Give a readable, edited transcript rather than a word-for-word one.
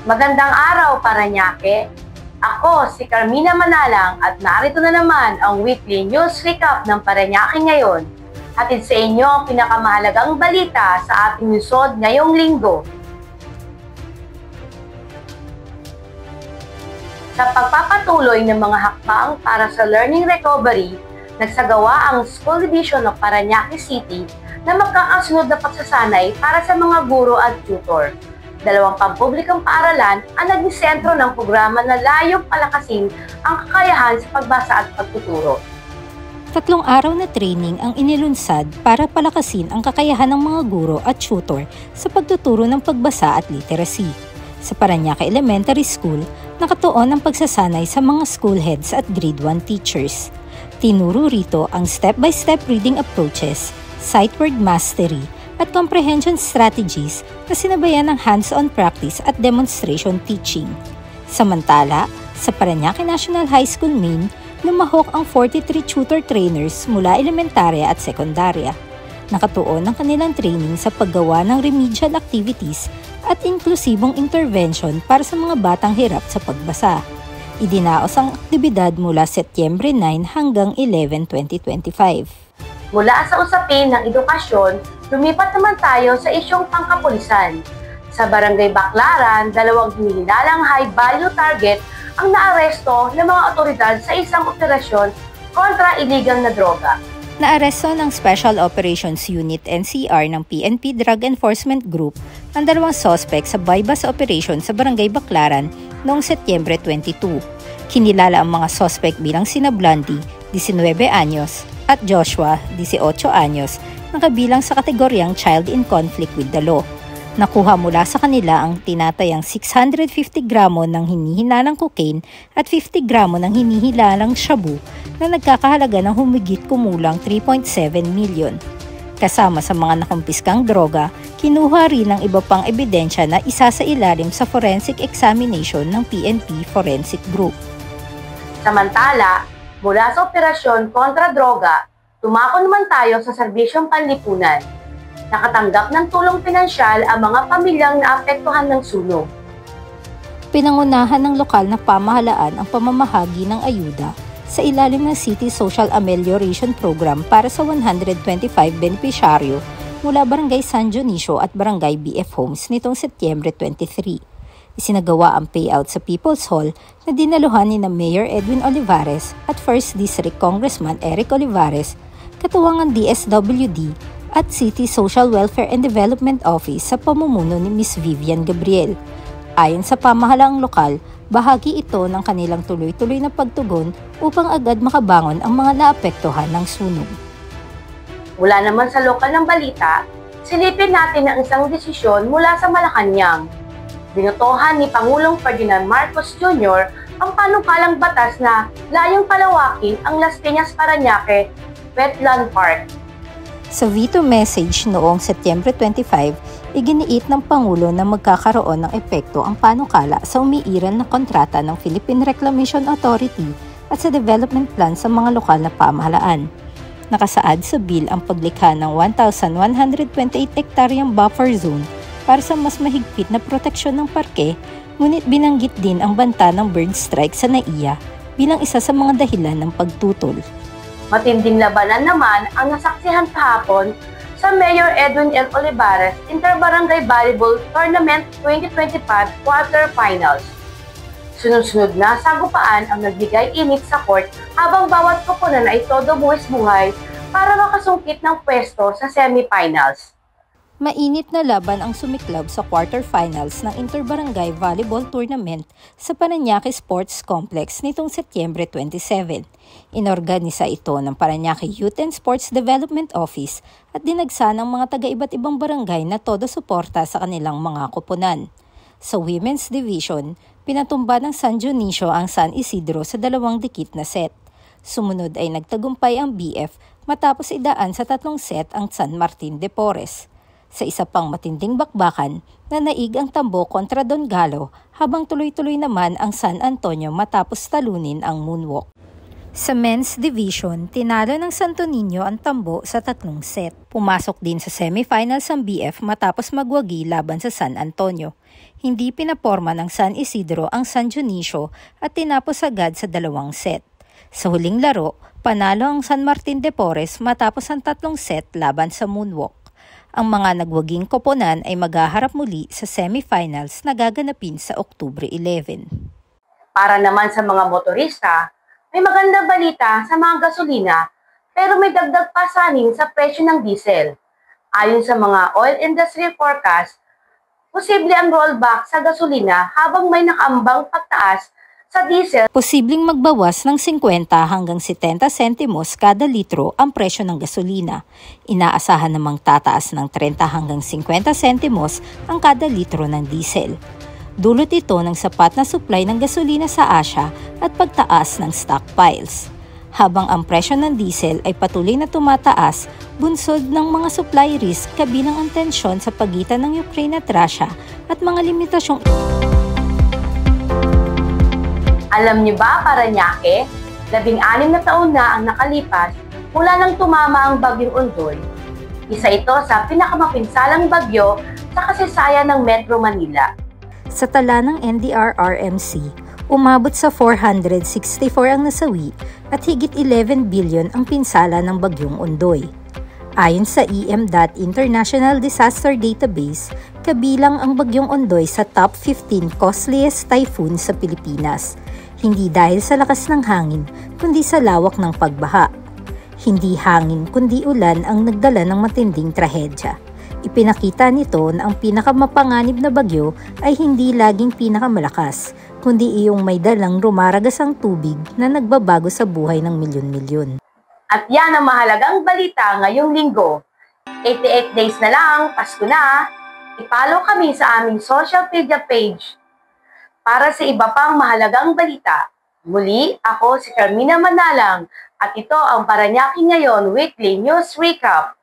Magandang araw, Parañaque! Ako si Carmina Manalang at narito na naman ang weekly news recap ng Parañaque ngayon. Hatid sa inyo ang pinakamahalagang balita sa ating lungsod ngayong linggo. Sa pagpapatuloy ng mga hakbang para sa learning recovery, nagsagawa ang School Division of Parañaque City na magkakasunod na pagsasanay para sa mga guro at tutor. 2 pampublikong paaralan ang naging sentro ng programa na layong palakasin ang kakayahan sa pagbasa at pagtuturo. 3 araw na training ang inilunsad para palakasin ang kakayahan ng mga guro at tutor sa pagtuturo ng pagbasa at literacy. Sa Parañaque Elementary School, nakatuon ang pagsasanay sa mga school heads at grade 1 teachers. Tinuro rito ang step-by-step reading approaches, sight word mastery, at comprehension strategies na sinabayan ng hands-on practice at demonstration teaching. Samantala, sa Parañaque National High School Main, lumahok ang 43 tutor trainers mula elementarya at sekundarya. Nakatuon ang kanilang training sa paggawa ng remedial activities at inklusibong intervention para sa mga batang hirap sa pagbasa. Idinaos ang aktibidad mula Setyembre 9 hanggang 11, 2025. Mula sa usapin ng edukasyon, lumipat naman tayo sa isyong pangkapulisan. Sa Barangay Baclaran, 2 hinihinalang high-value target ang naaresto ng mga otoridad sa isang operasyon kontra iligal na droga. Naaresto ng Special Operations Unit NCR ng PNP Drug Enforcement Group ang 2 sospek sa bypass operation sa Barangay Baclaran noong Setyembre 22. Kinilala ang mga sospek bilang sina Blondie, 19 anyos, at Joshua, 18 anyos, na kabilang sa kategoryang Child in Conflict with the Law. Nakuha mula sa kanila ang tinatayang 650 gramo ng hinihinalang cocaine at 50 gramo ng hinihilalang shabu na nagkakahalaga ng humigit kumulang 3.7 million. Kasama sa mga nakumpiskang droga, kinuha rin ang iba pang ebidensya na isa sa ilalim sa forensic examination ng PNP Forensic Group. Samantala, mula sa operasyon kontra droga, tumako naman tayo sa serbisyong panlipunan. Nakatanggap ng tulong pinansyal ang mga pamilyang naapektuhan ng sunog. Pinangunahan ng lokal na pamahalaan ang pamamahagi ng ayuda sa ilalim ng City Social Amelioration Program para sa 125 benepisyaryo mula Barangay San Dionisio at Barangay BF Homes nitong Setyembre 23. Isinagawa ang payout sa People's Hall na dinaluhan ni Mayor Edwin Olivares at 1st District Congressman Eric Olivares, katuwang ng DSWD at City Social Welfare and Development Office sa pamumuno ni Ms. Vivian Gabriel. Ayon sa pamahalaang lokal, bahagi ito ng kanilang tuloy-tuloy na pagtugon upang agad makabangon ang mga naapektuhan ng sunog. Mula naman sa lokal ng balita, silipin natin ang isang desisyon mula sa Malacanang. Binutohan ni Pangulong Ferdinand Marcos Jr. ang panukalang batas na layong palawakin ang Las Piñas Parañaque Wetland Park. Sa veto message noong Setyembre 25, iginiit ng Pangulo na magkakaroon ng epekto ang panukala sa umiiral na kontrata ng Philippine Reclamation Authority at sa development plan sa mga lokal na pamahalaan. Nakasaad sa bill ang paglikha ng 1,128 hektaryang buffer zone para sa mas mahigpit na proteksyon ng parke, ngunit binanggit din ang banta ng bird strike sa NAIA bilang isa sa mga dahilan ng pagtutol. Matinding labanan naman ang nasaksihan kahapon sa Mayor Edwin L. Olivares Inter-Barangay Volleyball Tournament 2025 Quarterfinals. Sunod-sunod na sagupaan ang nagbigay init sa court habang bawat koponan ay todo buwis buhay para makasungkit ng pwesto sa semifinals. Mainit na laban ang sumiklab sa quarterfinals ng Inter-Barangay Volleyball Tournament sa Parañaque Sports Complex nitong Setyembre 27. Inorganisa ito ng Parañaque Youth and Sports Development Office at dinagsa ng mga taga-iba't ibang barangay na todo suporta sa kanilang mga koponan. Sa Women's Division, pinatumba ng San Dionisio ang San Isidro sa 2 dikit na set. Sumunod ay nagtagumpay ang BF matapos idaan sa 3 set ang San Martin de Porres. Sa isa pang matinding bakbakan, nanaig ang Tambo kontra Don Galo habang tuloy-tuloy naman ang San Antonio matapos talunin ang Moonwalk. Sa men's division, tinalo ng Santo Niño ang Tambo sa 3 set. Pumasok din sa semifinals ang BF matapos magwagi laban sa San Antonio. Hindi pinaporma ng San Isidro ang San Dionisio at tinapos agad sa 2 set. Sa huling laro, panalo ang San Martin de Porres matapos ang 3 set laban sa Moonwalk. Ang mga nagwaging koponan ay maghaharap muli sa semifinals na gaganapin sa Oktubre 11. Para naman sa mga motorista, may magandang balita sa mga gasolina pero may dagdag pasanin sa presyo ng diesel. Ayon sa mga oil industry forecast, posible ang rollback sa gasolina habang may nakaambang pagtaas sa diesel. Posibleng magbawas ng 50 hanggang 70 sentimos kada litro ang presyo ng gasolina. Inaasahan namang tataas ng 30 hanggang 50 sentimos ang kada litro ng diesel. Dulot ito ng sapat na supply ng gasolina sa Asia at pagtaas ng stockpiles. Habang ang presyo ng diesel ay patuloy na tumataas, bunsod ng mga supply risk kabilang ang tensyon sa pagitan ng Ukraine at Russia at mga limitasyong. Alam niyo ba, Parañaque, 16 na taon na ang nakalipas mula nang tumama ang Bagyong Ondoy. Isa ito sa pinakamapinsalang bagyo sa kasaysayan ng Metro Manila. Sa tala ng NDRRMC, umabot sa 464 ang nasawi at higit 11 billion ang pinsala ng Bagyong Ondoy. Ayon sa EM.DAT International Disaster Database, kabilang ang Bagyong Ondoy sa top 15 costliest typhoon sa Pilipinas. Hindi dahil sa lakas ng hangin, kundi sa lawak ng pagbaha. Hindi hangin kundi ulan ang nagdala ng matinding trahedya. Ipinakita nito na ang pinakamapanganib na bagyo ay hindi laging pinakamalakas, kundi iyong may dalang rumaragas ang tubig na nagbabago sa buhay ng milyon-milyon. At yan ang mahalagang balita ngayong linggo. 88 days na lang, Pasko na. I-follow kami sa aming social media page para sa iba pang mahalagang balita. Muli, ako si Carmina Manalang at ito ang Parañaque Ngayon Weekly News Recap.